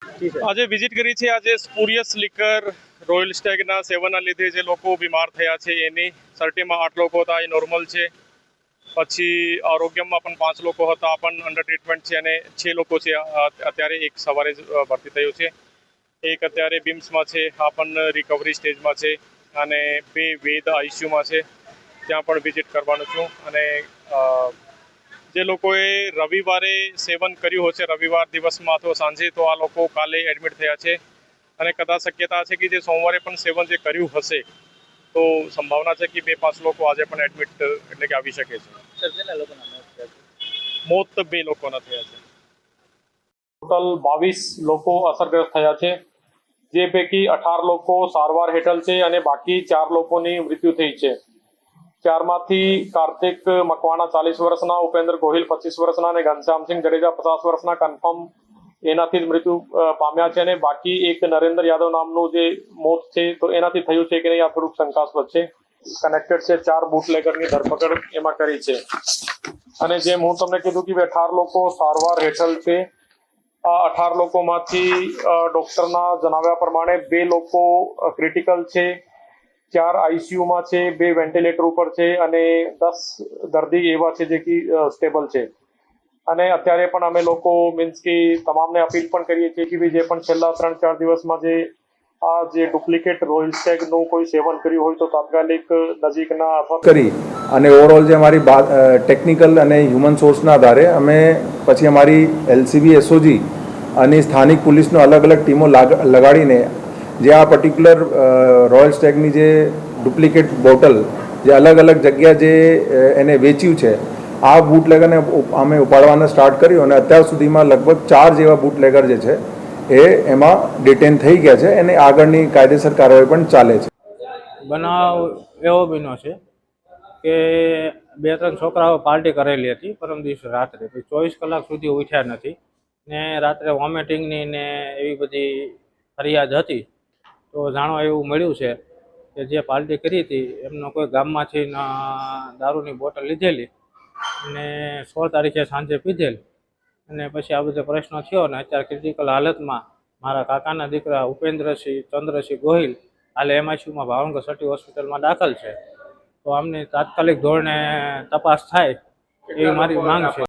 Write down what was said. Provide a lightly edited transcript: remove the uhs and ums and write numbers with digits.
આજે વિઝિટ કરી છે। આજે સ્પુરિયસ લીકર રોયલ સ્ટેગના સેવનના લીધે જે લોકો બીમાર થયા છે એની 30માં 8 લોકો હતા, એ નોર્મલ છે। પછી આરોગ્યમાં પણ 5 લોકો હતા, પણ અંડર ટ્રીટમેન્ટ છે, અને 6 લોકો છે અત્યારે। એક સવારે ભરતી થયું છે, એક અત્યારે બીમ્સમાં છે, આ પણ રિકવરી સ્ટેજમાં છે, અને 2 વેદ આઈસીયુમાં છે, ત્યાં પણ વિઝિટ કરવાનું છું। અને જે લોકોએ રવિવારે સેવન કર્યું હશે રવિવાર દિવસમાં તો સાંજે, તો આ લોકો કાલે એડમિટ થયા છે, અને કદાચ શક્યતા છે કે જે સોમવારે પણ સેવન જે કર્યું હશે તો સંભાવના છે કે 2-5 લોકો આજે પણ એડમિટ એટલે કે આવી શકે છે। મોત 2 લોકોના થયા છે। ટોટલ 22 લોકો અસરગ્રસ્ત થયા છે, જે પૈકી 18 લોકો સારવાર હેઠળ છે, અને બાકી 4 લોકોની મૃત્યુ થઈ છે। 4 માંથી કાર્તિક મકવાણા 40 વર્ષના, ઉપેન્દ્ર ગોહિલ 25 વર્ષના અને ઘનશ્યામસિંહ જડેજા 50 વર્ષના કન્ફર્મ એનાથી જ મૃત્યુ પામ્યા છે। અને બાકી એક નરેન્દ્ર યાદવ નામનું જે મોત છે તો એનાથી થયું છે કે નહીં આ થોડુંક શંકાસ્પદ છે। કનેક્ટેડ છે, 4 બુટલેગરની ધરપકડ એમાં કરી છે। અને જેમ હું તમને કીધું કે 18 લોકો સારવાર હેઠળ છે, આ 18 લોકોમાંથી ડોક્ટરના જણાવ્યા પ્રમાણે 2 લોકો ક્રિટિકલ છે, 4 આઈસીયુમાં છે, 2 વેન્ટિલેટર ઉપર છે, અને 10 દર્દી એવા છે જે કે સ્ટેબલ છે। અને અત્યારે પણ અમે લોકો મીન્સ કે તમામને અપીલ પણ કરીએ છીએ કે જે પણ છેલ્લા 3-4 દિવસમાં જે આ જે ડુપ્લિકેટ રોયલ સ્ટેગનું કોઈ સેવન કર્યું હોય તો તાત્કાલિક નજીકના અથવા કરી અને ઓવરઓલ જે અમારી ટેકનિકલ અને હ્યુમન સોર્સના આધારે અમે પછી અમારી એલસીબી એસઓજી અને સ્થાનિક પોલીસનો અલગ અલગ ટીમો લગાડીને જે આ પર્ટિક્યુલર રોયલ સ્ટેગની જે ડુપ્લિકેટ બોટલ જે અલગ અલગ જગ્યા જે એને વેચ્યું છે આ બુટલેગરને અમે ઉપાડવાના સ્ટાર્ટ કર્યું, અને અત્યાર સુધીમાં લગભગ 4 જેવા બુટલેગર જે છે એ એમાં ડિટેન થઈ ગયા છે, અને આગળની કાયદેસર કાર્યવાહી પણ ચાલે છે। બનાવ એવો બન્યો છે કે 2-3 છોકરાઓ પાર્ટી કરેલી હતી પરમ દિવસે રાત્રે, 24 કલાક સુધી ઉઠ્યા નથી, ને રાત્રે વોમિટિંગની ને એવી બધી ફરિયાદ હતી। તો જાણવા એવું મળ્યું છે કે જે પાર્ટી કરી હતી એમનો કોઈ ગામમાંથી દારૂની બોટલ લીધેલી અને 16 તારીખે સાંજે પીધેલ, અને પછી આ બધો પ્રશ્ન થયો, ને અત્યારે ક્રિટિકલ હાલતમાં મારા કાકાના દીકરા ઉપેન્દ્રસિંહ ચંદ્રસિંહ ગોહિલ હાલ એમઆઈસીયુમાં ભાવનગર સિટી હોસ્પિટલમાં દાખલ છે। તો આમની તાત્કાલિક ધોરણે તપાસ થાય એવી મારી માંગ છે।